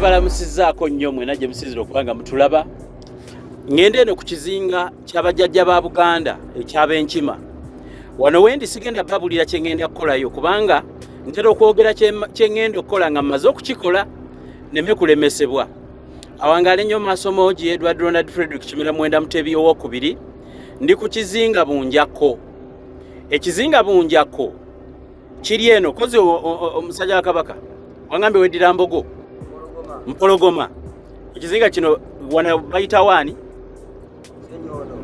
mbalamusizaako nnyo mwena gye musizira okubanga mutulaba. Ngende eno ku kizinga ky'abajjajja ba Buganda eky'ab'enkima. Wano wendi sigenda babulira kye ngenda kukolayo kubanga ntera okwogera kye ngenda okukola nga mmaze okukikola neme kulemesebwa. Awangaale nnyo maasomo gi Edward Ronald Frederick Kimera Mwenda Mutebi owokubiri. Ndi ku kizinga Bunjako. Ekizinga Bunjako kiri eno kozi omusajja wa Kabaka wangambe weddira Mbogo Mpologoma. Ekizinga kino wana bayita wani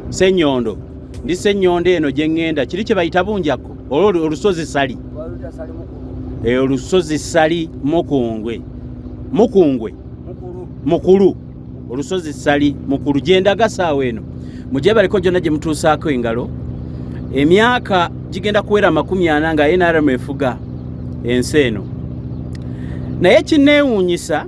Senyondo. Ndi Senyondo eno gye ngenda kiri kye bayita Bunjako olusozi Sali. Olusozi Sali Mukulu olusozi Sali Mukulu gyendaga saawa eno mujje baliko gyonna gye mutuusaako engalo. Emyaka gigenda kuwera 40 nga NRM efuga ensi eno. Naye kinneewuunyisa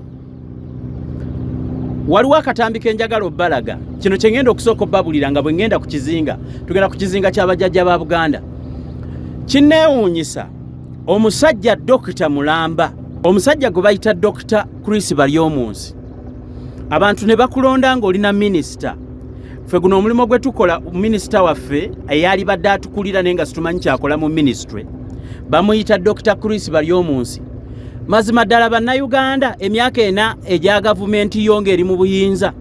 waliwo akatambi kenjagala obbalaga. Kino kye ngenda okusooka obbabulira nga bwe ngenda ku kizinga. Tugenda ku kizinga ky'abajjajja ba Buganda. Kinneewuunyisa omusajja Dr. Mulamba, omusajja gwe bayita Dr. Chris Baryomunsi. Abantu ne bakulonda ng'olina minisita. Ffe guno omulimu gwe tukola minisita waffe eyali badde atukulira naye nga situmanyi kyakola mu ministry bamuyita Dr. Chris Baryomunsi. Mazima ddala bannayuganda emyaka ena egya gavumenti yo ng'eri mu buyinza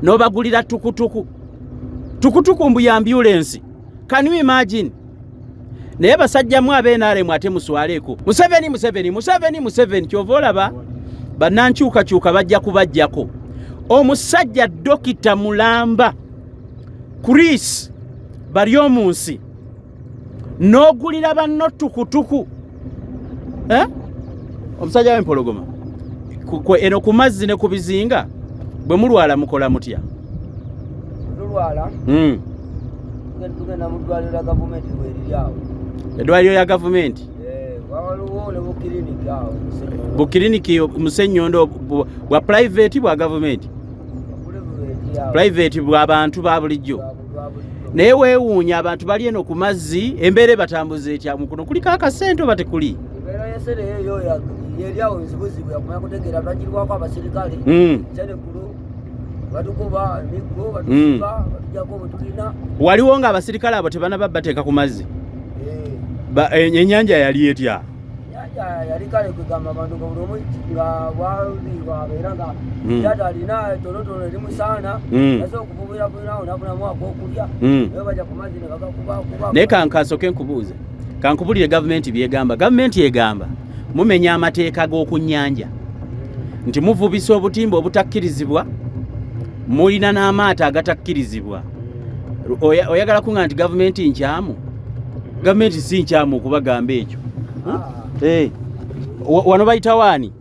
n'obagulira tukutuku mbu ya ambulance. Can you imagine? Naye basajjamu ab'NRM ate muswaleeko Museveni kyova olaba bannankyukakyuka bajja kubajjako. Omusajja Dr. Mulamba Chris Baryomunsi n'ogulira banno tukutuku. Omusajja w'Empologoma eno ku mazzi ne ku bizinga bwe mulwala mukola mutya? Tulwala tugenda mu ddwaliro lya gavumenti bwerirawo. Eddwaliro lya gavumenti waliwo ne bukiriniki awo. Bukiriniki mu Senyondo bwa private bwa gavumenti? Private bwa bantu ba bulijjo. Naye weewuunya abantu bali eno ku mazzi embeera batambuza etya mukuno kuliko akasente oba tekuli? Embeera y'essere eyo yeriawo nzibuzibu yakumanya kutegeera lwagirwako abasirikale kyenekulu batukuba emiggo batusiba batujjako bwe tulina. Waliwo nga abasirikale abo tebanaba bateeka ku mazzi? Ennyanja yali etya? Yali kale kwegamba abantu nga buli omu nga bwabeera nga yata alina tonotono eri musaana ase okuvubirabulirawo nafunamu akokulya naye bajja ku mazzi ne bagakubakuba. Naye kankasooke nkubuuze kankubulire gavumenti byegamba. Gavumenti egamba mumenya amateeka g'oku nnyanja nti muvubisa obutimba obutakkirizibwa mulina n'amaato agatakkirizibwa. Oyagala kunga nti gavumenti nkyamu? Gavumenti si nkyamu okubagamba ekyo. Wano bayita wani?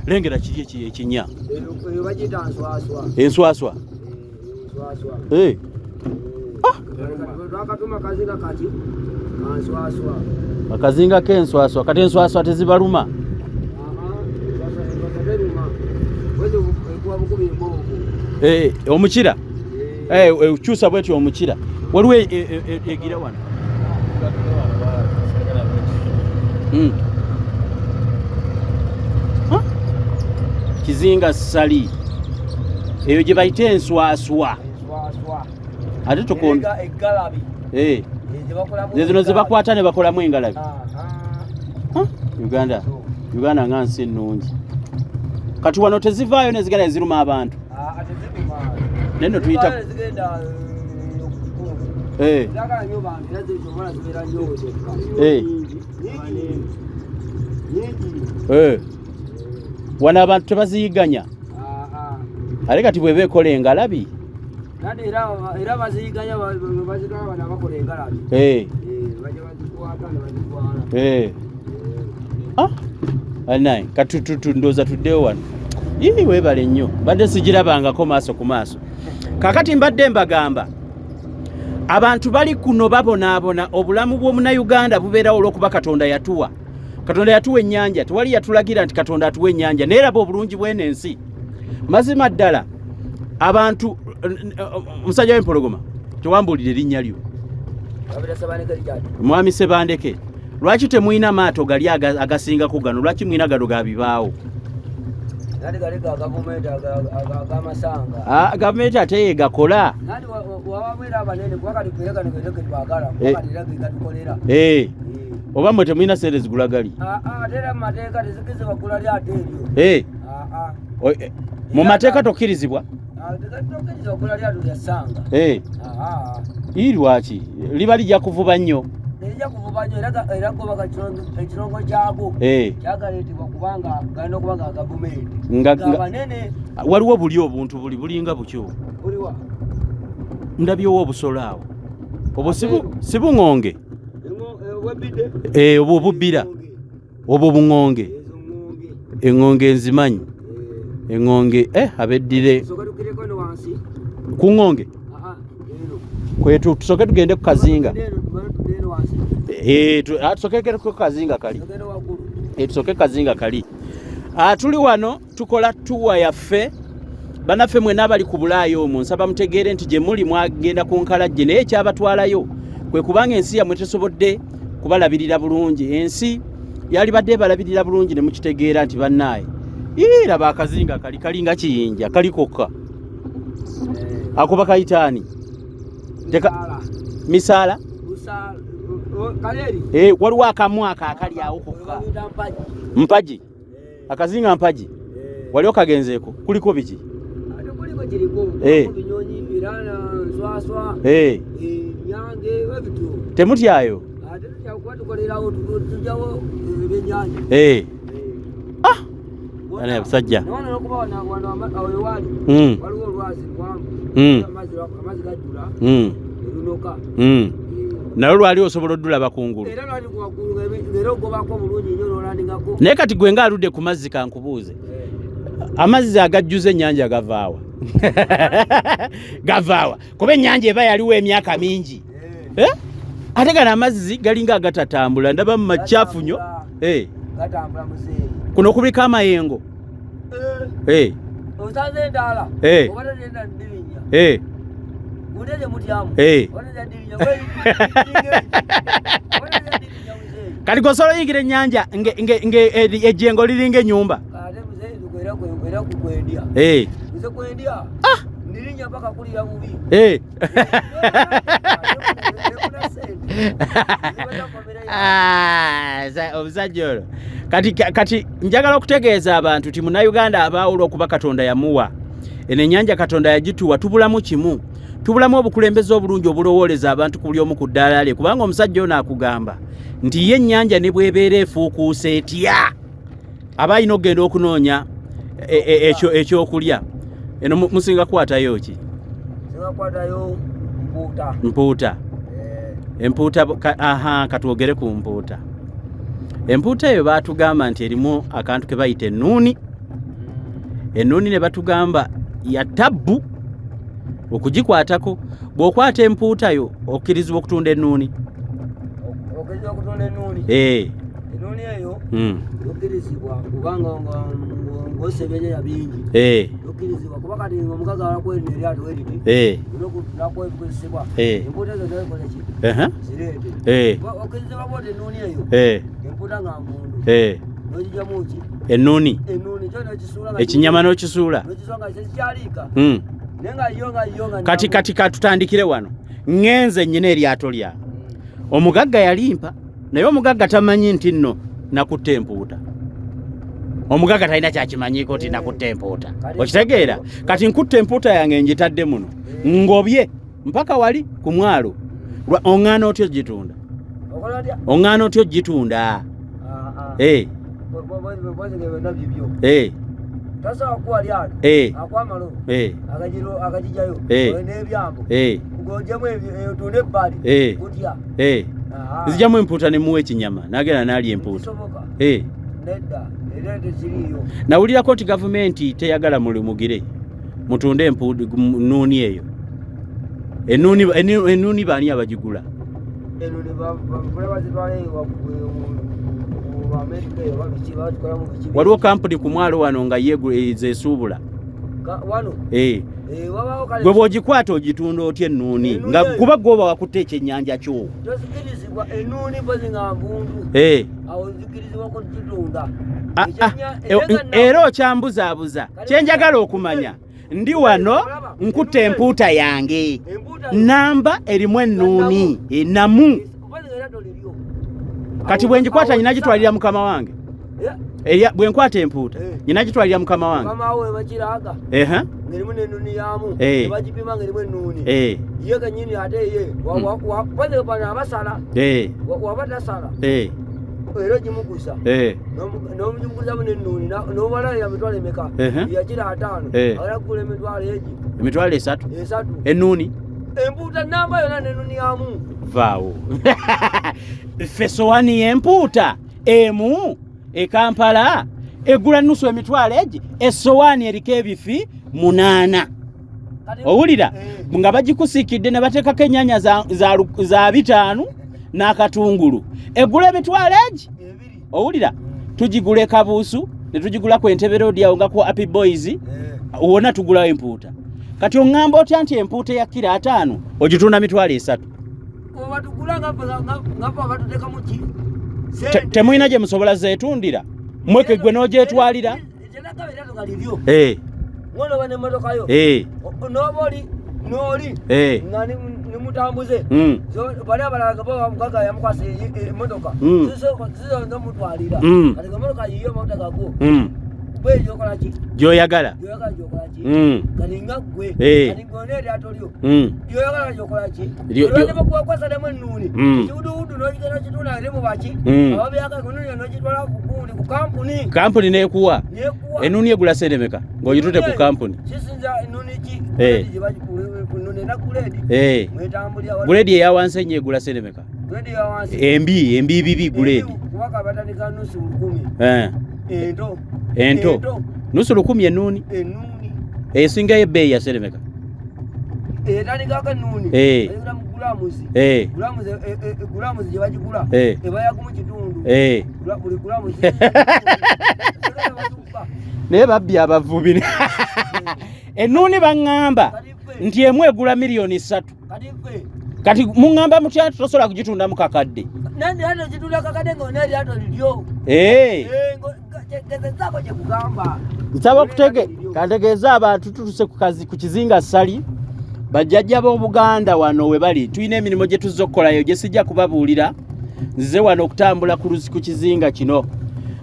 Lengera kiri ekinya enswaswa. Akazinga k'enswaswa kati enswaswa tezibaluma? Omukira kyusa bwetyo omukira waliwo egira wano. Kizinga Sali eyo gye bayita enswaswa ate tukonda zino ze bakwata ne bakolamu engalabi. Uganda nga nsi ennungi kati wano tezivaayo nezigenda eziruma abantu. Neno tuyita wana abantu tebaziyiganya ate kati bweba ekola engalabi era baziyiganya bazigaba bakola engalabi bajja bazikwata ne bazitwala. Anayi kati ndooza tuddeyo wano weebale nnyo badde sigirabangako maaso ku maaso. Kakati mbadde mbagamba abantu bali kuno babonaabona obulamu bw'omunnayuganda bubeerawo olw'okuba Katonda yatuwa. Katonda yatuwa ennyanja, tewali yatulagira nti Katonda atuwa ennyanja. Neeraba obulungi bw'eno ensi. Mazima ddala abantu musajja w'Empologoma tewambuulire erinnya lyo. Mwami Sebandeke lwaki temuyina maato gali agasinga ku gano lwaki mwina gano gabibaawo nali galeka gavumenti agamasanga gavumenti ate yegakola nali wawamwera abanene kwakali kwerekana kweteke twagala kwakali gatukolera oba mwe temuyina sente zigula gali atera mu mateeka tezikizibwa gula lyate eryo mu mateeka tokkirizibwa tokkirizibwa gula lyatu lyasanga ii lwaki liba lijja kuvuba nnyo ejja kuvuba nnyo era goba ekirongo kyago kyagaleetebwa kubanga galina okuba nga gavumenti abanene waliwo buli obuntu bulinga bukyo buliwa ndabyewo obusolo awo obwo si buŋŋonge obwo obubbira obwo buŋŋonge eŋŋonge nzimanyi eŋŋonge abeddire ku ŋŋonge kwetu tusoke tugende ku kazinga tusoke ku kazinga kali tusoke kazinga kali tuli wano tukola tuwa yaffe banaffe mwena abali ku Bulaaya omwo nsaba mutegeere nti gye muli mwagenda ku nkalajje naye ekyabatwalayo kwe kubanga ensi yammwe tesobodde kubalabirira bulungi ensi yali badde balabirira bulungi ne mukitegeera nti bannaaye laba akazinga kali kalinga kiyinja kali kokka akuba kayitaani misaala waliwo akamwaka akali awo kokka mpaji akazinga mpaji wali okagenzeeko kuliko biki temutyayo abasajja naye lwali osobola oddula bakungulu naye kati gwe nga aludde ku mazzi kankubuuze amazzi agajjuza ennyanja gavaawa gavaawa kuba ennyanja eba yaliwo emyaka mingi ate gano amazzi galinga agatatambula ndaba mu macaafu nnyo kuno kuliko amayengo osanze endala obata nenda ndirinya mudede mutyamu obata ndirinya kati gosolo yingira ennyanja ejjengo liringa ennyumba ate muzeyi dukwera kukwendya nze kwendya ndirinya mpaka kulira bubi omusajja olwo kati njagala okutegeeza abantu ti munnayuganda abaawula okuba Katonda yamuwa eno ennyanja Katonda yagituwa tubulamu kimu tubulamu obukulembeze obulungi obulowooleza abantu ku buli omu ku ddaala lye kubanga omusajja ono akugamba nti ye ennyanja ne bw'ebeera efuukuusa etya aba alina okugenda okunoonya ekyokulya eno musinga kukwatayo ki mpuuta empuuta katwogere ku mpuuta empuuta eyo baatugamba nti erimu akantu ke bayita ennuuni ne batugamba ya tabbu okugikwatako bw'okwata empuuta yo okkirizibwa okutunda ennuuni ennuuni eyo okkirizibwa kubanga ng'osebenya bingi okkirizibwa kuba kati omukazi alakwerinda eryato weriti nakwebikozesebwa empuuta ezo nayekola ki zireete okkirizibwa boota ennuuni eyo empuuta nga mpundu n'ogijjamu ki ennuuni kyo n'okisuula ekinyama n'okisuula nga tekikyaliika kati katutandikire wano ngenze nnyina eryato lya omugagga yalimpa naye omugagga tamanyi nti nno nakutta empuuta omugagga talina kyakimanyiiko nti nakutta empuuta okitegeera kati nkutta empuuta yange njitadde muno ngobye mpaka wali ku mwalo oŋŋaana otyo gitunda oŋŋaana otyo gitunda tasobola kuwa lyato akwamalo akagijayo n'ebyambo kugonjemu otunde ebbali kutya nzijjamu empuuta ne muwa ekinyama n'agenda n'alya empuuta nedda era tekiriiyo nawulirako nti gavumenti teyagala mulimugire mutunde ennuuni eyo ennuuni baani abagigula waliwo kampuni ku mwalo wano nga zeesuubula wano wabaawo kale gwe bw'ogikwata ogitunda otya ennuuni nga kuba gwoba wakutte ekyennyanja kyo tosikirizibwa ennuuni mpozi nga nvundu awo zikirizibwa kugitunda era okyambuzaabuza kyenjagala okumanya ndi wano nkutte empuuta yange namba erimu ennuuni enamu kati bwe ngikwata nyina gitwalira mukama wange bwe nkwata empuuta nyina gitwalira mukama wange ngerimu n'ennuuni yamu nebagipima ngerimu ennuuni ye kenyini ate ye wapazepana abasala wabatasala era ogimugusa n'omugimugusamu n'ennuuni n'obalalira mitwalo emeka yakira 5 alakugula emitwalo egi emitwalo 3 ennuuni empuuta namba yona n'ennuuni yamu vaawo ffe sowani y'empuuta emu Kampala egula nusu emitwalo egi esowani eriko ebifi 8 owulira nga bagikusiikidde ne bateekako ennyanya za 5 n'akatungulu egula emitwalo egi owulira tugigula ekabuusu ne tugigula ku Entebbe Road awo nga ku Happy Boys wonna tugulawo empuuta kati oŋŋamba otya nti empuuta ya kilo 5 ogitunda mitwalo 3 temulina gye musobola zeetundira mweke gwe n'ogyetwalira n'oli nga nimutambuze bali abalala bamugaga yamukwasa emmotoka zizonza mutwalira kati emmotoka yiyo amawuta gago gwe gyokola ki gyoyagala kati nga gwe kati gona eryato lyo gyoyagala gyokola ki olwanebakuwakwasa nemu ennuuni ekiwuduwudu n'ogigenda kitunda eri mu baki ababyaka ennuuni n'ogitwala kugundi ku kampuni n'ekuwa ennuuni egula sente meka ng'ogitute ku kampuni kisinza ennuuni ki guledi eya wansi ennyo egula sente meka embi bibi guledi kubaka batandika nusu 10 ento nusu 10 ennuuni esingayo ebbeeyi ya sente meka etandikako ennuuni ayingira mu gulamuzi gye bagigula ebayagumu kitundu buli gulamuzi naye babbi abavubi ennuuni baŋŋamba nti emu egula miliyoni 3 kati muŋŋamba mutya tosobola kugitunda mu kakadde nandiato gitunda kakadde ng'ona eryato liryo gezezaako gye kugamba nsaba kategeeza abantu tutuse ku kizinga Ssali bajjajja b'Obuganda wano we bali tulina emirimu gye tuzza okukolayo gye sijja kubabuulira nzize wano okutambula ku kizinga kino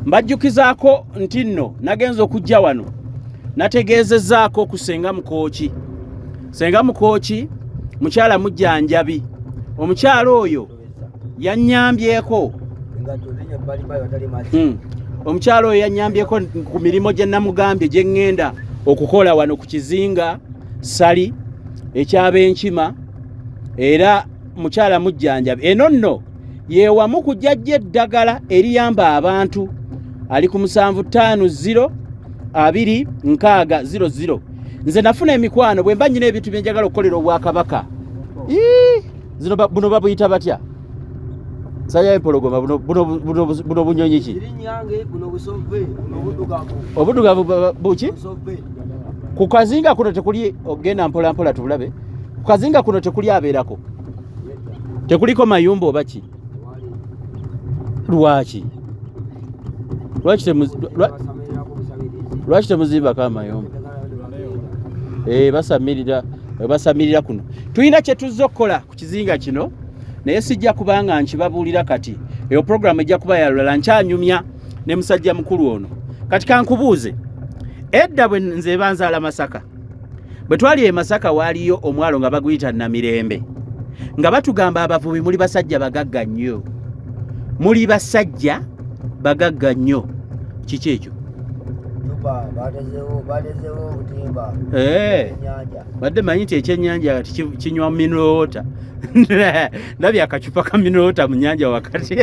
mbajjukizaako nti nno nagenza okujja wano nategeezezzaako ku Senga Mukooki mukyala mujjanjabi omukyala oyo yannyambyeko ku mirimu gye namugambye gye ŋŋenda okukola wano ku kizinga Ssali eky'Abenkima era mukyala mujjanjabi eno nno yeewamu kujjajja eddagala eriyamba abantu ali ku 75026000 nze nafuna emikwano bwe mba nnyina ebintu bye njagala okukolera Obwakabaka buno babuyita batya saya empologoma buno bunyonyi ki obuddugavu buki ku kazinga kuno tekuli ogenda mpola mpola tubulabe ku kazinga kuno tekuli abeerako tekuliko mayumba oba ki lwaki temuzimbako amayumba basamirira kuno tulina kye tuzza okukola ku kizinga kino naye sijja kubanga nkibabuulira kati eyo programu ejja kuba yalulala nkyanyumya ne musajja mukulu ono kati kankubuuze edda bwe nze banzaala Masaka bwe twali e Masaka waaliyo omwalo nga baguyita Namirembe nga batugamba abavubi muli basajja bagagga nnyo kiki ekyo badde manyi nti ekyennyanja kinywa mineral water ndabye akacupa ka mineral water mu nnyanja wakati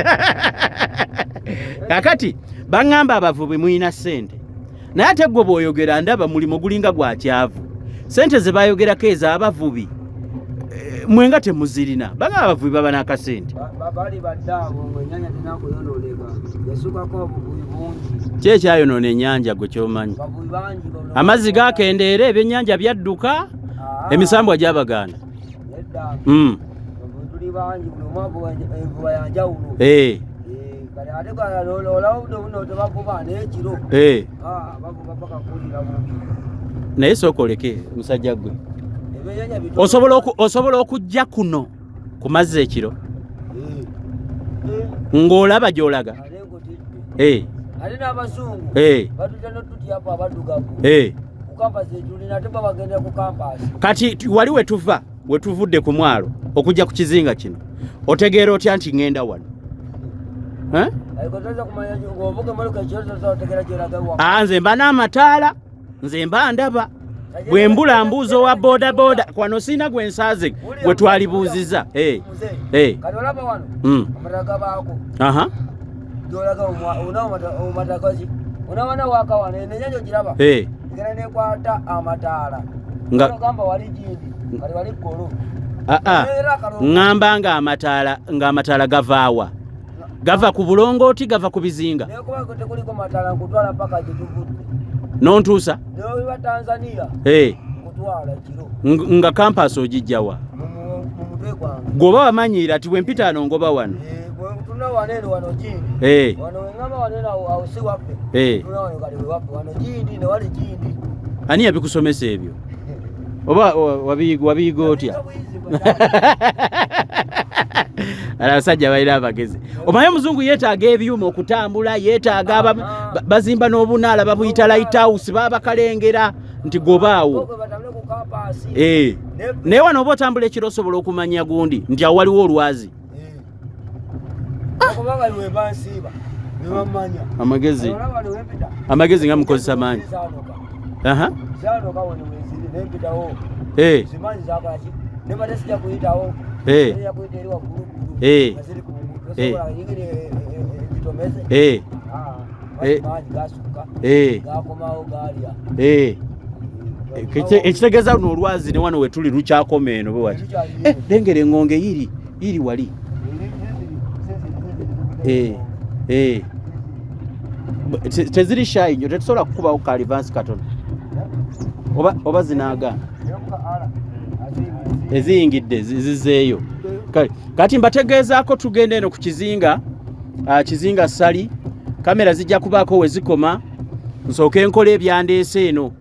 kakati baŋŋamba abavubi mulina ssente naye ate gwe bw'oyogera ndaba mulimo gulinga gwa kyavu ssente ze bayogerako ez'abavubi mwenga temuzirina bagamba abavubi baba n'akasente bali baddaabo ng'ennyanja tenakuyonooneka yasukako obuvubi bungi ki ekyayonoona ennyanja gwe kyomanyi bavubi bangi amazzi gakendeera ebyennyanja byadduka emisambwa gyabagaana nedda tuli bangi buli omwavu envuba yanjawulo kale ate olaba budde buno tebavuba n'ekiro bavuba bakakulira bubi naye sookoleke musajja gwe ebyennyanja bito osobola okujja kuno ku mazzi ekiro ng'olaba gy'olaga ate n'abazungu batutya n'otutyako abaddugavu ku kampasi etulina ate bagenda ku kampasi kati wali wetuvudde ku mwalo okujja ku kizinga kino otegeera otya nti ŋŋenda wano nze mba n'amataala nze mba ndaba bwe mbula mbuuza owa boda kwano siina gwe nsaaze gwe twalibuuziza kati olaba wano amataga baako gyolaga omatagazi onawana waka wano enenyanjo giraba ngera nekwata amataala gamba wali jindi kali wali kolo ŋŋamba ng'amataala gavaawa gava ku bulongooti gava ku bizinga nekuba tekuliko mataala nkutwala mpaka gyetuvudde nontuusa newa Tanzania kutwala kiro nga kampasi ogijjawa mu mutwe gwange gwoba wamanyiira ti bwempita ano ngoba wano tuna wanene wano jindi wano ngamba wanene awo si waffe tuna wano kali waffe wano jindi ne wali jindi ani yabikusomesa ebyo oba wabiyiga otya abasajja balina amagezi omanyi omuzungu yeetaaga ebyuma okutambula yeetaaga bazimba n'obunaala babuyita lighthouse babakalengera nti gobaawo naye wano oba otambula ekiro osobola okumanya gundi nti awo waliwo olwazi amagezi nga mukozesa maanyi ekitegeeza luno olwazi ne wano wetuli lukyakoma eno bewati lengera engonge iri wali teziri shayi nyo tetusobola kukubawo kalivansi katono oba zinaaga eziyingidde zizeeyo kati mbategeezaako tugenda eno ku kizinga sali kamera zijja kubaako we zikoma nsooke nkola ebyandeese eno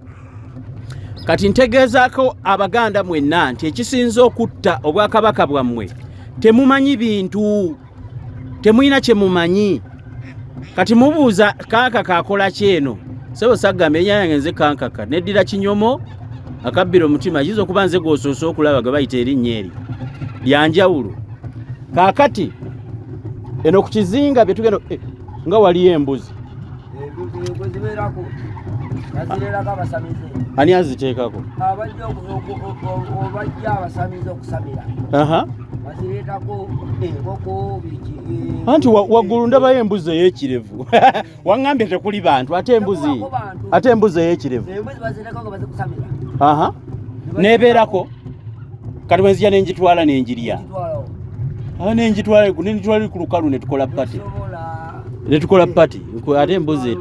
kati ntegeezaako abaganda mwenna nti ekisinza okutta obwakabaka bwammwe temumanyi bintu temulina kye mumanyi kati mubuuza kankaka akola kyeno sebo sagamba ennyanya ngenze kankaka neddira kinyomo akabbira omutima yiza okuba nze gwosoosa okulaba ge bayita erinnya eri lyanjawulo kaakati eno ku kizinga bye tugenda nga waliyo embuzi ani aziteekako obajja abasamize okusamira bazireetako enkoko anti waggulu ndabayo embuzi ey'ekirevu waŋŋambye tekuli bantu ate embuzi ey'ekirevu neebeerako kati bwenzija nenjitwala nenjirya nenjitwala ku lukalu netukola pati ate embuzi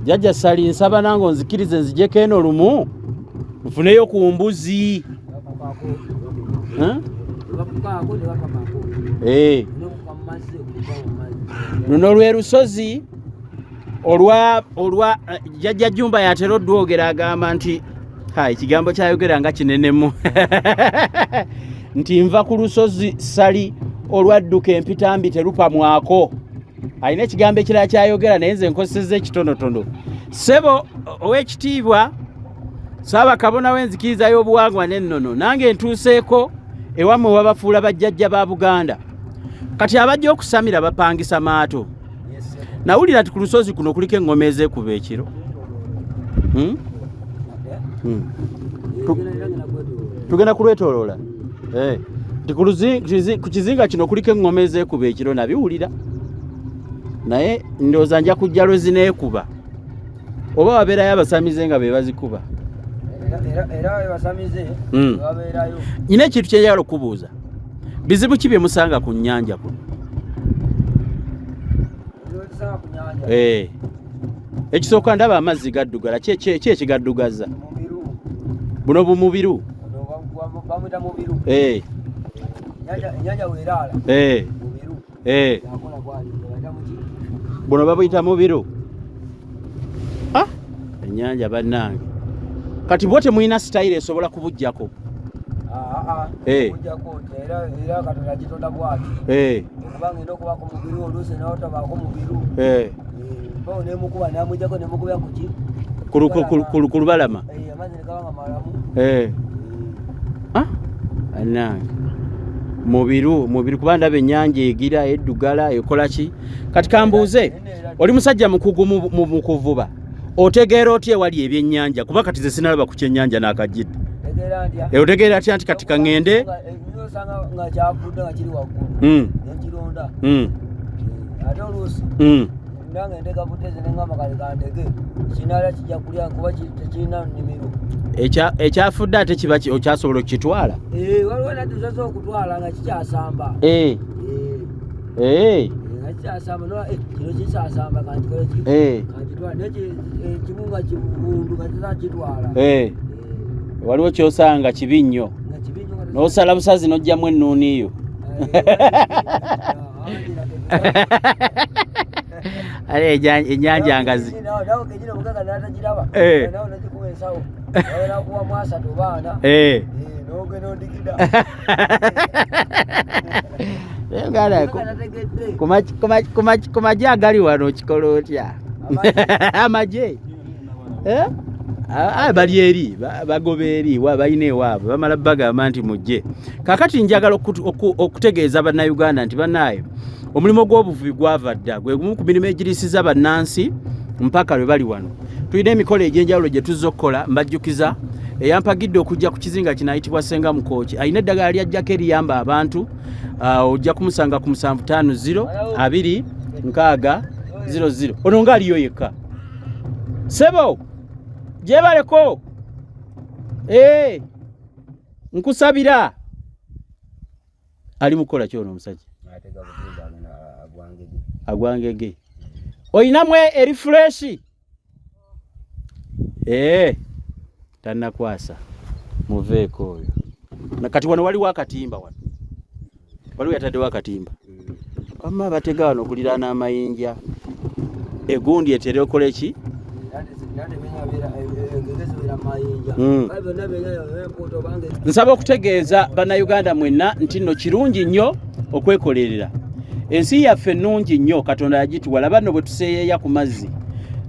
jjajja sali nsaba nange onzikirize nzijeko eno lumu nfuneyo ku mbuzi luno lwe lusozi olwa jjajja Jjumba yatera oddwogera agamba nti ekigambo kyayogera nga kinenemu nti nva ku lusozi sali olwadduka empitambi terupamwako alina ekigambo ekirala kyayogera naye nze nkozesezza ekitonotono ssebo ow'ekitiibwa Ssaabakabona w'enzikiriza y'obuwangwa n'ennono nange ntuuseeko ewammwe wabafuula bajjajja ba Buganda kati abajja okusamira bapangisa maato nawulira ti ku lusozi kuno kuliko eŋŋoma ezeekuba ekiro tugenda kulwetooloola ku kizinga kino kuliko eŋŋoma ezeekuba ekiro nabiwulira naye ndowooza nja kujja lwe zineekuba oba wabeerayo abasamize nga be bazikuba era basamize babeerayo. Nyina ekintu kyenjagala okubuuza bizibu ki bye musanga ku nnyanja kuno? Ekisooka ndaba amazzi gaddugala ki ekigaddugaza? Buno bumubiru bamwita mubiru. Ennyanja weeraala mubiru. Buno babuyita mubiru. Ennyanja bannange kati bwo temulina sitayiro esobola kubujjako? Kubujjako era Katonda gitonda bwati okuba ngenda okubako mubiru oluusi n'otabaako mubiru bo nemukuba namujjako nemukubya kuki ku lubalama amazzi ne gaba nga malamu. Annange mubiru kuba ndaba ennyanja egira eddugala ekola ki? Kati kambuuze oli musajja mukugu mu kuvuba otegeera otya ewali ebyennyanja kuba kati ze sinalaba ku kyennyanja n'akajjidde otegeera atya nti kati kaŋŋende osanga nga kyavudde nga kiri waggulu nekironda ate oluusi ndanga ente gavudde zinengamba kale kandege kinala kijja kulya kuba tekirina nnimiro. Ekyafudde ate kiba okyasobola okukitwala? Waliwo nati osobola okutwala nga kikyasamba kikyasamba kino kikyasamba kantikoleki kantitwala naye kimu nga kibundu nga kizakitwala. Waliwo kyosanga kibi nnyo n'osala busazi n'ojjamu ennuuniyo. Ale ennyanja ngazi ku magye agali wano kikola otya? Amagye bali eri bagoba eri balina ewaabwe bamala bagamba nti mujje. Kaakati njagala okutegeeza bannayuganda nti bannaayo omulimu gw'obuvubi gwava dda gwe gumu ku mirimu egirisiza bannansi mpaka lwe bali wano. Tulina emikolo egy'enjawulo gye tuzza okukola. Mbajjukiza eyampagidde okujja ku kizinga kino ayitibwa Senga Mukooki alina eddagala lyajjako eriyamba abantu. Ojja kumusanga ku 750 2600. Ono nga aliyo yekka sebo jebaleko nkusabira ali mukola kyono omusajja agwangege oyinamwe erifresh tannakwasa muveeko oyo nakati wano waliwo akatimba waliwo yataddewo akatimba wamma batega wano okuliraana amayinja egundi etera okola eki nsaba okutegeeza bannayuganda mwenna nti nno kirungi nnyo okwekolerera. Ensi yaffe ennungi nnyo Katonda yagituwa laba nno bwe tuseeyeeya ku mazzi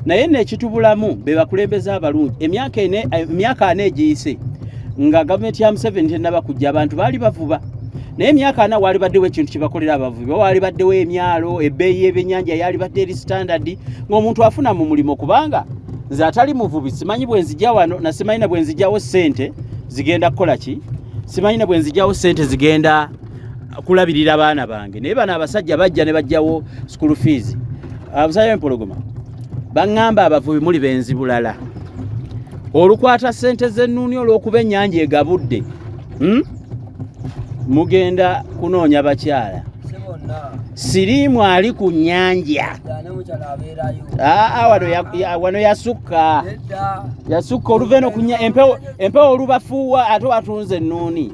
naye n'ekitubulamu be bakulembeze abalungi. Emyaka 4 egiyise nga gavumenti ya Museveni tennaba kujja abantu baali bavuba naye emyaka 4 waali baddewo ekintu kye bakolera abavubi waali baddewo emyalo ebbeeyi y'ebyennyanja yali badde eri standard ng'omuntu afuna mu mulimu kubanga nze atali muvubi simanyi bwe nzijja wano na simanyi na bwe nzijjawo ssente zigenda kukola ki simanyi na bwe nzijjawo ssente zigenda kulabirira abaana bange naye bano abasajja bajja ne bajjawo school fees. Abasajja b'empologoma baŋŋamba abavubi muli benzi bulala olukwata ssente z'ennuuni olw'okuba ennyanja egabudde mugenda kunoonya bakyala siriimu ali ku nnyanja wano yasukka oluva eno empewo olubafuuwa ate watunze ennuuni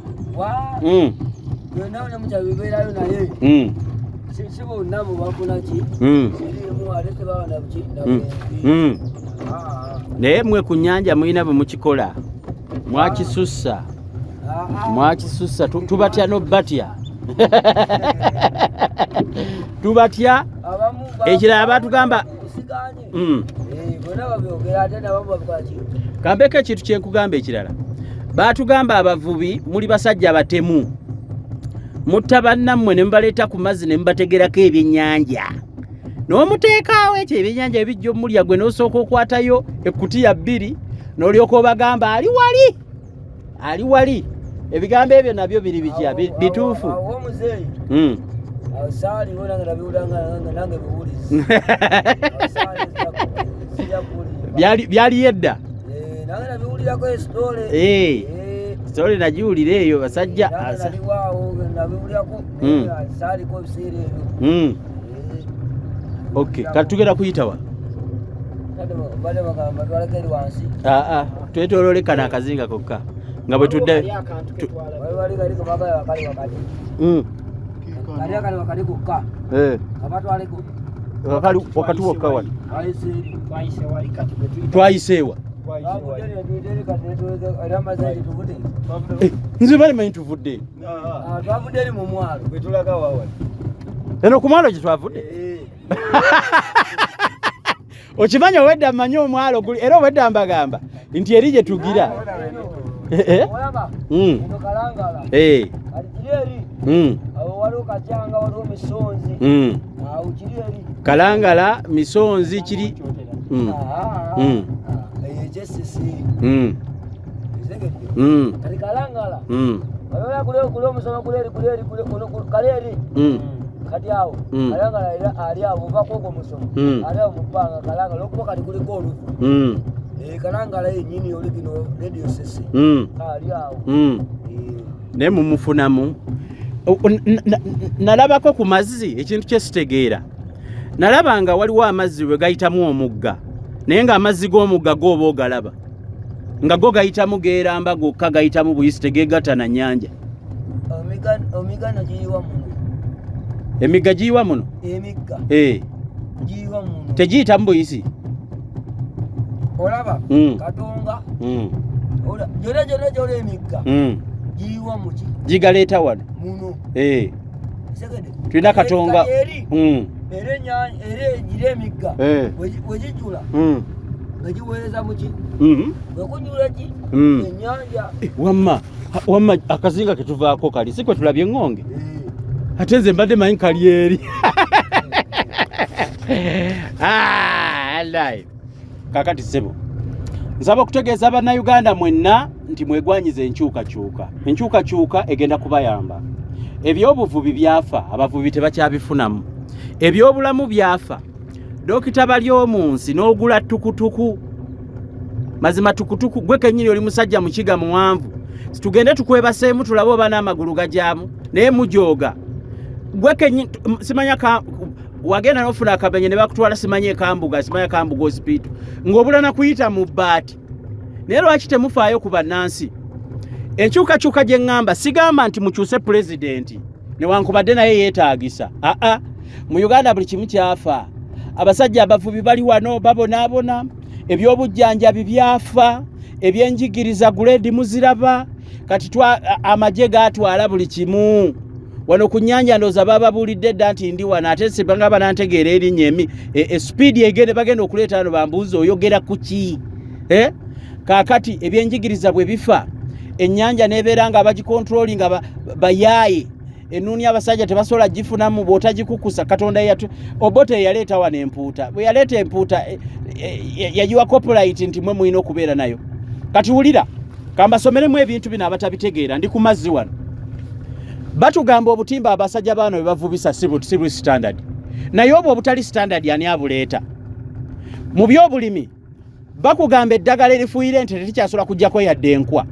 naye mwe ku nnyanja mulina bwe mukikola mwakisussa tubatya n'obbatya tubatya ekirala batugamba kambeko ekintu kyenkugamba ekirala batugamba abavubi muli basajja batemu mutta bannammwe ne mubaleeta ku mazzi ne mubategerako ebyennyanja n'omuteekaawo ekyo ebyennyanja ebijja omulya gwe n'osooka okwatayo ekkutiya 2 n'olyoka obagamba ali wali ebigambo ebyo nabyo biri bitya bituufu omuzeeyi sali wona nga nabiwulanga nange biwulizi byali edda nange nabiwulirako esitole sitole nagiwulira eyo basajja naliwaawo nabiwulirako saliko ebiseera ebyo okay katugera kuyitawa bade bagamba twaleka eri wansi twetololekana akazinga kokka nga bwe tudde wakati wokka wali twayiseewa nze balimanyi tuvudde twavudde eri mu mwalo gwetulaga wawali eno ku mwalo gye twavudde okimanyi owedda mmanyi omwalo guli era owedda mbagamba nti eri gye tugira kalangala misonzi kiri kati awo kalangala ali awo bakoko musomo ali awo mupanga kalangala okuba kati kuliko olufu kalangala yenyini oligino radio sesi ali awo ne mumufunamu nalabako ku mazzi ekintu kyesitegeera nalabanga waliwo amazzi we gayitamu omugga naye nga amazzi g'omugga gooba ogalaba nga go gayitamu geeramba gokka gayitamu buyisi tegeegatta na nnyanja omigano giriwa muno emigga giyiwa muno emigga giyiwa muno tegiyitamu buyisi olaba katonga gyona gyola emigga giyiwa muki gigaleeta wano muno tulina katonga era gira emigga wegijula nga giweereza muki wekujula ki ennyanja wamma akazinga ketuvaako kali si kwe tulabye eŋŋonge ate nze mbadde manyi kali eri kakati ssebo nsaba okutegeeza abannayuganda mwenna nti mwegwanyiza enkyukakyuka egenda kubayamba ebyobuvubi byafa abavubi tebakyabifunamu ebyobulamu byafa dokita bali omunsi n'ogula tukutuku mazima tukutuku gwe kennyini oli musajja mukiga muwanvu situgende tukwebaseemu tulabe oba n'amagulu gajaamu naye mujooga gwe kennyini simanya wagenda n'ofuna akabenye ne bakutwala simanya ekambuga hospital ng'obulana kuyita mu bbaati naye lwaki temufaayo ku bannansi enkyukakyuka gye ŋŋamba sigamba nti mukyuse pulezidenti newankubadde naye yeetaagisa mu Uganda buli kimu kyafa abasajja abavubi bali wano babonaabona ebyobujjanjabi byafa ebyenjigiriza guleedi muziraba kati amagye gaatwala buli kimu wano ku nnyanja ndooza bababuulidde dda nti ndi wano ate sibanga banantegeera erinnya esipiidi egende bagenda okuleeta wano bambuuzi oyogera ku ki kaakati ebyenjigiriza bwe bifa ennyanja nebeera nga abagikontroli nga bayaaye ennuuni abasajja tebasobola gifunamu bw'otagikukusa katonda obote yaleeta wano empuuta bwe yaleeta empuuta yagiwa copyright nti mwe mulina okubeera nayo kati wulira kambasomeremu ebintu bino abatabitegeera ndi ku mazzi wano batugamba obutimba abasajja baano bwe bavubisa si buli standard naye obwo obutali standard ani abuleeta mu byobulimi bakugamba eddagala erifuuyire nti tetikyasobola kujjako yadde enkwa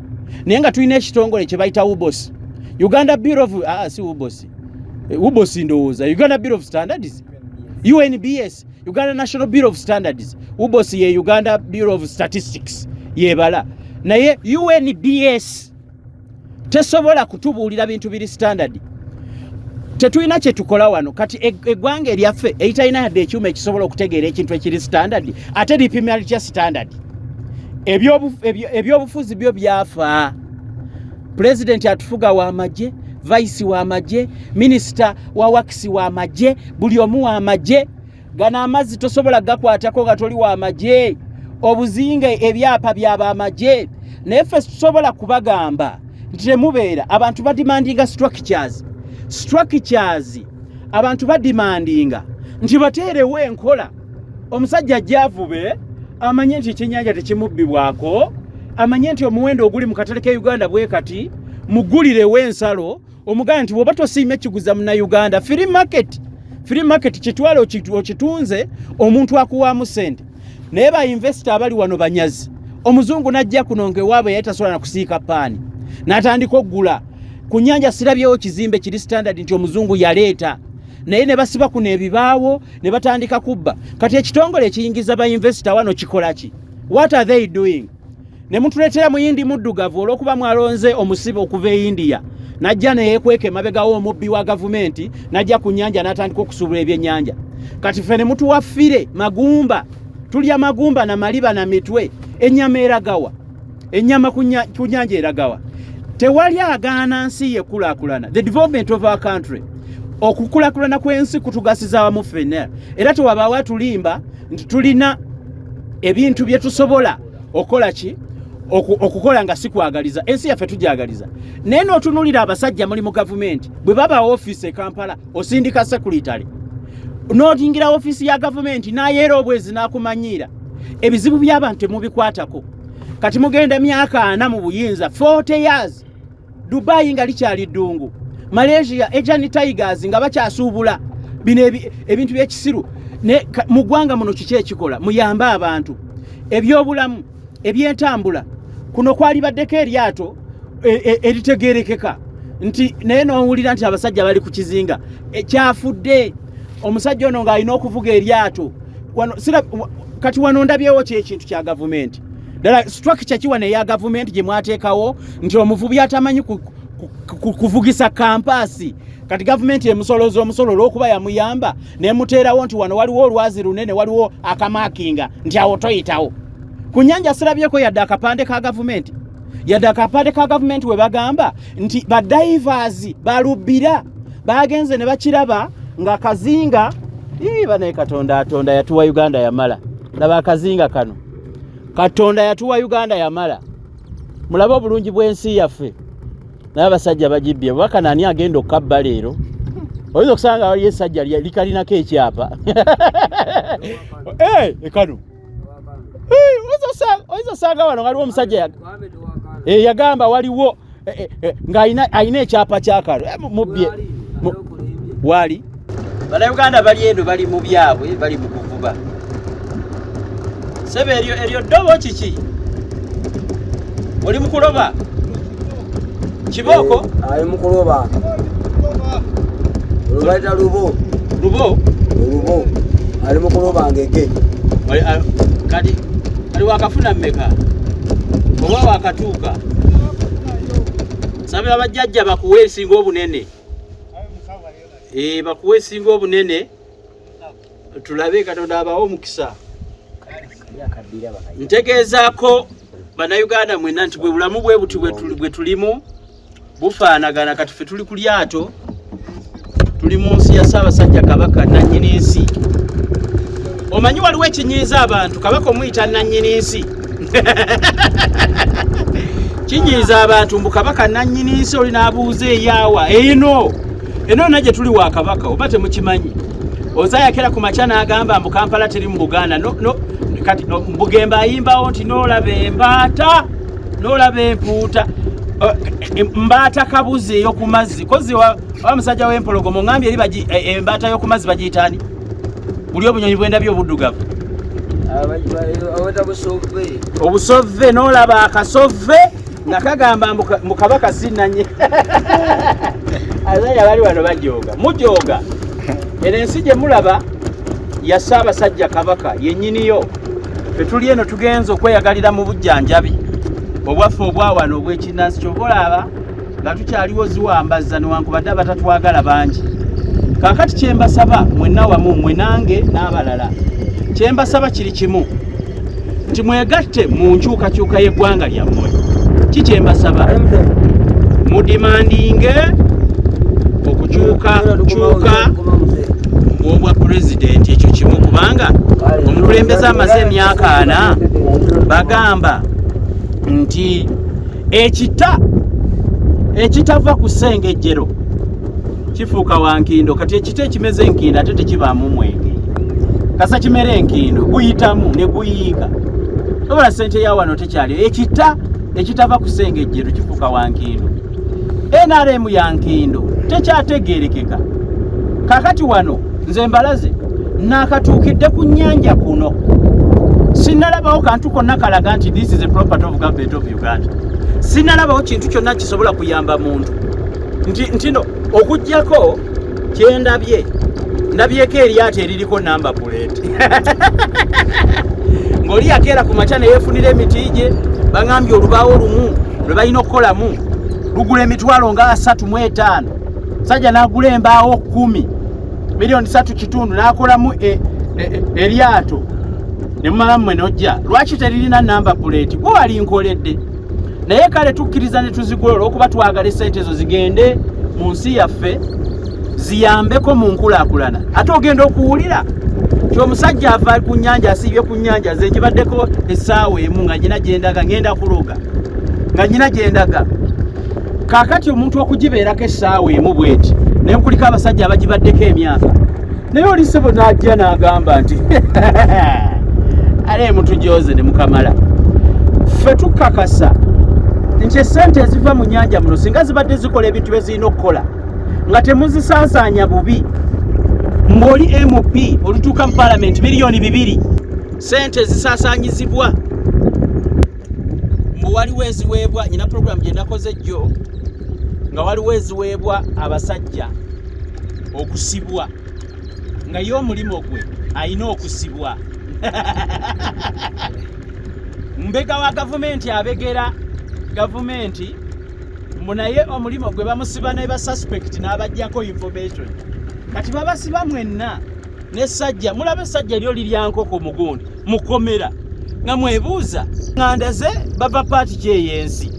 naye nga tulina ekitongole kye bayita UBOS Uganda Bureau of si UBOS ndowooza Uganda Bureau of Standards UNBS Uganda National Bureau of Standards UBOS ye Uganda Bureau of Statistics yebala naye UNBS tesobola kutubuulira bintu biri standard tetulina kye tukola wano kati eggwanga eryaffe eitalina yadde ekyuma ekisobola okutegeera ekintu ekiri standard ate lipimira litya standard ebyobufuzi byo byafa pulezidenti atufuga w'amagye vice w'amagye minisita wa wakisi w'amagye buli omu w'amagye gano amazzi tosobola gakwatako nga toli w'amagye obuzinga ebyapa by'abamagye naye ffe tusobola kubagamba nti temubeera abantu badimandinga structures abantu badimandinga nti bateerewo enkola omusajja ajjavube amanye nti ekyennyanja tekimubbibwako amanye nti omuwendo oguli mu katale ke Uganda bwe kati mugulire wensalo omuganda nti bwoba tosiime kiguza mu Uganda free market kitwale okitunze omuntu akuwaamu sente naye ba investor abali wano banyazi omuzungu najja kunonge waabwe yatasobola na kusiika paani n'atandika okugula ku nnyanja sirabyewo kizimbe kiri standard nti omuzungu yaleeta naye ne basiba kuno ebibaawo ne batandika kubba kati ekitongole ekiyingiza ba investor wano kikola ki what are they doing ne mutuleetera muyindi muddugavu olw'okuba mwalonze omusibe okuva e India najja ne yeekweka emabegawo omubbi wa gavumenti najja ku nnyanja n'atandika okusubula ebyennyanja kati ffe ne mutuwaffire magumba tulya magumba na maliba na mitwe ennyama eragawa ennyama ku nnyanja eragawa tewali agaana nsi yekulaakulana the development of our country okukulaakulana kw'ensi kutugasiza wamu ffenna era tewabaawo atulimba nti tulina ebintu bye tusobola okola ki okukola nga sikwagaliza ensi yaffe tujagaliza naye n'otunulira abasajja muli mu gavumenti bwe baba ofiisi e Kampala osindika sekuritale n'otingira ofiisi ya gavumenti n'ayeera obwezi n'akumanyiira ebizibu by'abantu temubikwatako kati mugenda myaka 4 mu buyinza 40 years Dubai nga likyali ddungu Malaysia Asian Tigers nga bakyasuubula bino ebintu by'ekisiru mu ggwanga muno kiki ekikola muyambe abantu ebyobulamu ebyentambula kuno kwali baddeko eryato eritegeerekeka nti naye n'owulira nti abasajja bali ku kizinga ekyafudde omusajja ono ng'alina okuvuga eryato kati wano ndabyewo kyekintu kya gavumenti ddala structure kiwana eya gavumenti gye mwateekawo nti omuvubi atamanyi kuvugisa kampaasi kati gavumenti emusoloza omusolo olw'okuba yamuyamba nemuteerawo nti wano waliwo olwazi lunene waliwo akamaakinga nti awo toyitawo ku nnyanja sirabyeko yadde akapande ka gavumenti we bagamba nti badivers balubbira bagenze ne bakiraba nga kazinga banaye Katonda atonda yatuwa Uganda yamala laba akazinga kano Katonda yatuwa Uganda yamala mulaba obulungi bw'ensi yaffe naye abasajja bagibbye bwaka nani agenda okukabba leero oyinza okusanga wali essajja likalinako ekyapa ekano oyinza osanga wano waliwo omusajja yagamba waliwo ng'alina ekyapa kyakalo mubbye wali bannayuganda bali eno bali mu byabwe bali mu kuvuba sebe eryo ddobo kiki oli mu kuloba kibooko ali mu kuloba olubaita lubo ali mu kuloba ngege kati ali wakafuna mmeka oba wakatuuka sabe abajjajja bakuwa esinga obunene bakuwa esinga obunene tulabe Katonda abawo omukisa ntegeezaako bannayuganda mwenna nti bwe bulamu bwe buti bwe tulimu bufaanagana kati ffe tuli ku lyato tuli mu nsi ya Ssaabasajja Kabaka nannyini nsi omanyi waliwo ekinyiiza abantu kabaka omuyita nannyini nsi kinyiiza abantu mbu kabaka nannyini nsi oli n'abuuza eyaawa eno nagye tuli wa kabaka oba temukimanyi ozaayakera ku makya n'agamba mbu Kampala teri mu Buganda kati Bugemba ayimbawo nti noolaba embaata noolaba empuuta mbaata kabuzi ey'oku mazzi kozi wa musajja w'empologomo ngambye eri embaata y'oku mazzi bagiyitaani buli obunyonyi bwendabyo obuddugavu obusove noolaba akasove nga kagamba mu kabaka sinnanye azaya bali wano bajooga mujooga eno ensi gye mulaba ya Ssaabasajja Kabaka yennyiniyo ffe tuli eno tugenza okweyagalira mu bujjanjabi obwaffe obwawano obw'ekinnansi kyova olaba nga tukyaliwo ziwambaza newankubadde abatatwagala bangi kaakati kyembasaba mwenna wamu mwe nange n'abalala kyembasaba kiri kimu nti mwegatte mu nkyukakyuka y'eggwanga lyammwe kikyembasaba mudimandinge okukyuka obwa pulezidenti ekyo kimu kubanga omukulembeze amaze emyaka 4 bagamba nti ekitava ku ssengejjero kifuuka wankindo kati ekita ekimeze enkindo ate tekibaamu mwenge kasa kimere enkindo guyitamu ne guyiika obula ssente ya wano tekyali ekitava ku ssengejjero kifuuka wankindo NRM ya Nkindo tekyategeerekeka. Kakati wano nze mbalaze nakatuukidde ku nnyanja kuno sinalabawo kantu konna kalaga nti this is a property of government of Uganda. Sinalabawo kintu kyonna kisobola kuyamba muntu ntino okujjako kyendabye ndabyeko eryato eririko namba plate ng'oli yakeera ku makya neyeefunira emiti gye baŋambye olubaawo lumu lwe balina okukolamu lugula emitwalo nga 35 sajja n'agula embaawo 10 miliyoni 3.5 n'akolamu eryato ne mumala mmwe nojja lwaki teririna namba plate gwe wali nkoledde naye kale tukkiriza ne tuzigula olw'okuba twagala essente ezo zigende mu nsi yaffe ziyambeko mu nkulaakulana ate ogenda okuwulira ky'omusajja ava ku nnyanja asiibye ku nnyanja ze kibaddeko essaawa emu nga nyina gyendaga ngenda kuloga nga nyina gyendaga kaakati omuntu okugibeerako essaawa emu bweti naye nkuliko abasajja abagibaddeko emyaka naye oli ssebo n'ajja n'agamba nti ale mutujoze ne mukamala ffe tukakasa nti essente eziva mu nnyanja muno singa zibadde zikola ebintu bye zirina okukola nga temuzisaasaanya bubi ng'oli MP olutuuka mu Parliament miliyoni 2 sente zisaasaanyizibwa mbu waliwo eziweebwa nyina program gye nakoze jjo nga waliwo eziweebwa abasajja okusibwa nga ye omulimu gwe ayina okusibwa mbega wa gavumenti abegera gavumenti mbu naye omulimu gwe bamusiba ne basuspect n'abajjako information kati babasiba mwenna n'essajja mulaba essajja lyo liryankoko mugundi mukomera nga mwebuuza nganda ze bava paati ky'eyensi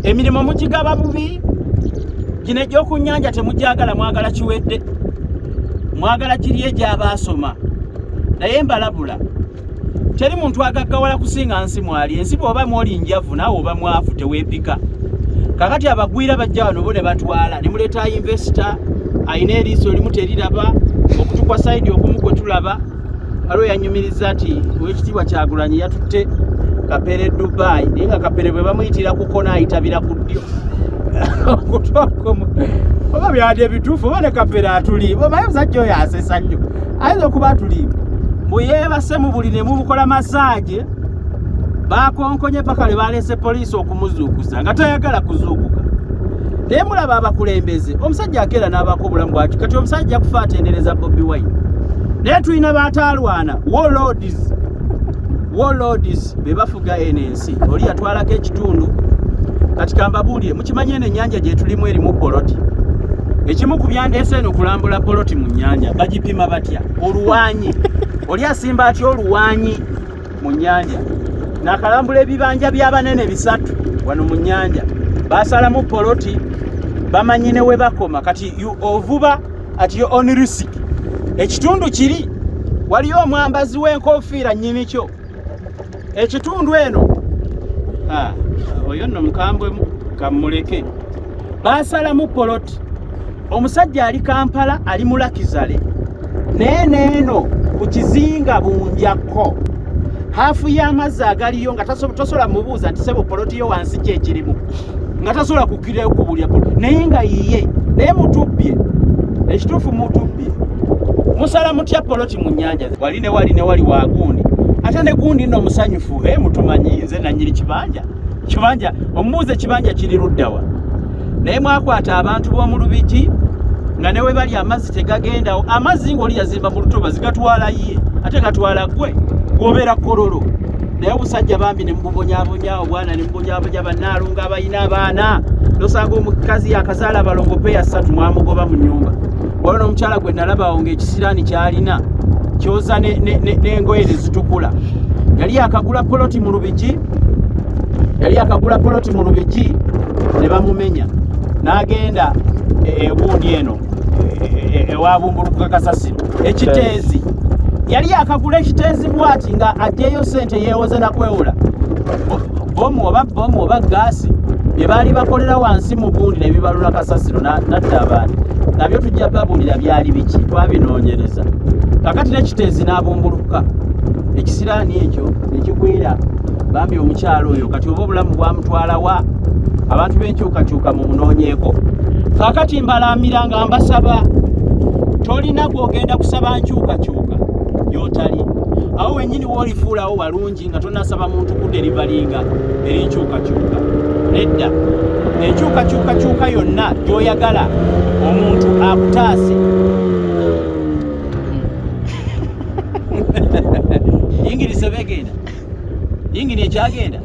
emirimu mugigaba bubi gino egy'oku nnyanja temugyagala mwagala kiwedde mwagala giri egy'abaasoma naye mbalabula teri muntu agaggawala kusinga nsi mwali ensi bw'oba mwoli njavu naawe oba mwavu teweepika kakati abagwira bajja wano bo ne batwala ne muleeta investor ayina eriiso limu teriraba okutukwa saidi okumu gwe tulaba aliwo yanyumiriza ati owekitiibwa Kyagulanyi yatutte Kapere Dubai naye nga Kapere bwe bamuyitira ku kona ayitabira ku ddyo okutokomu oba byadde bituufu oba ne Kapere atuliiba omaye musajja oyo asesa nnyo ayinza okuba atuliiba mbu yeebase mu buli ne mubukola masaaje bakonkonye paka lwe baleese poliisi okumuzuukusa nga tayagala kuzuukuka naye mulaba abakulembeze omusajja akeera n'abaako obulamu bwaki kati omusajja kufa atendereza Bobi Wine naye tulina baatalwana warlords be bafuga NNC oli yatwalako ekitundu kati kambabuulire mukimanyi eno ennyanja gye tulimu erimu poloti ekimu ku byandeese eno okulambula poloti mu nnyanja bagipima batya oluwaanyi oli asimba atya oluwaanyi mu nnyanja nakalambula ebibanja by'abanene 3 wano mu nnyanja basalamu poloti bamanyine we bakoma kati ovuba ati yo on risk ekitundu kiri waliyo omwambazi w'enkofiira nnyini kyo ekitundu eno oyo nno mukambwe kamuleke basalamu poloti omusajja ali Kampala ali mulakizale neeno ku kizinga bunjako hafu y'amazzi agaliyo nga tosobola mubuuza nti sebo poloti yo wansi kyekirimu nga tasobola kukkirirayo kubulya naye nga yiye naye mutubbye ekituufu mutubbye musala mutya poloti mu nnyanja wali ne wali wagundi ate ne gundi nno musanyufu mutumanyi nze nanyiri kibanja omubuuze kibanja kiri luddawa naye mwakwata abantu b'omu Lubigi nga ne we bali amazzi tegagendawo amazzi ng'oli yazimba mu lutoba zigatwala ye ate gatwala gwe gwobeera kololo naye obusajja bambi ne mububonyabonya obwana ne mubonyabonya bannaalunga abalina abaana nosanga omukazi yakazaala abalongo peya 3 mwamugoba mu nnyumba waliwo n'omukyala gwe nalabawo ng'ekisiraani kyalina kyoza n'engoye zitukula yali akagula poloti mu Lubigi ne bamumenya n'agenda ebundi eno ewabumbulukuka Kasasiro ekiteezi yali akagula ekiteezi bwati nga ajjeyo sente yeewoze nakwewula bomu oba gaasi bye baali bakolera wansi mu gundi ne bibalula Kasasiro nadda abaana nabyo tujja babuulira byali biki twabinoonyereza kakati n'ekiteezi n'abumbulukuka ekisiraani ekyo nekigwira bambi omukyalo oyo kati oba obulamu bwamutwala wa abantu b'enkyukakyuka mu munoonyeeko kaakati mbalamira nga mbasaba tolina gwogenda kusaba nkyukakyuka gyotali awo wennyini woolifuulawo balungi nga tonasaba muntu kuderivalinga eri nkyukakyuka nedda enkyukakyukakyuka yonna gy'oyagala omuntu akutaase yingiri sebegenda yingiri ekyagenda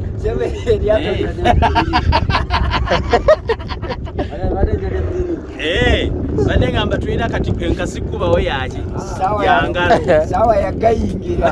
badde ngamba tulina kati enkasi kubawo yaki yangalo sawa yagayingira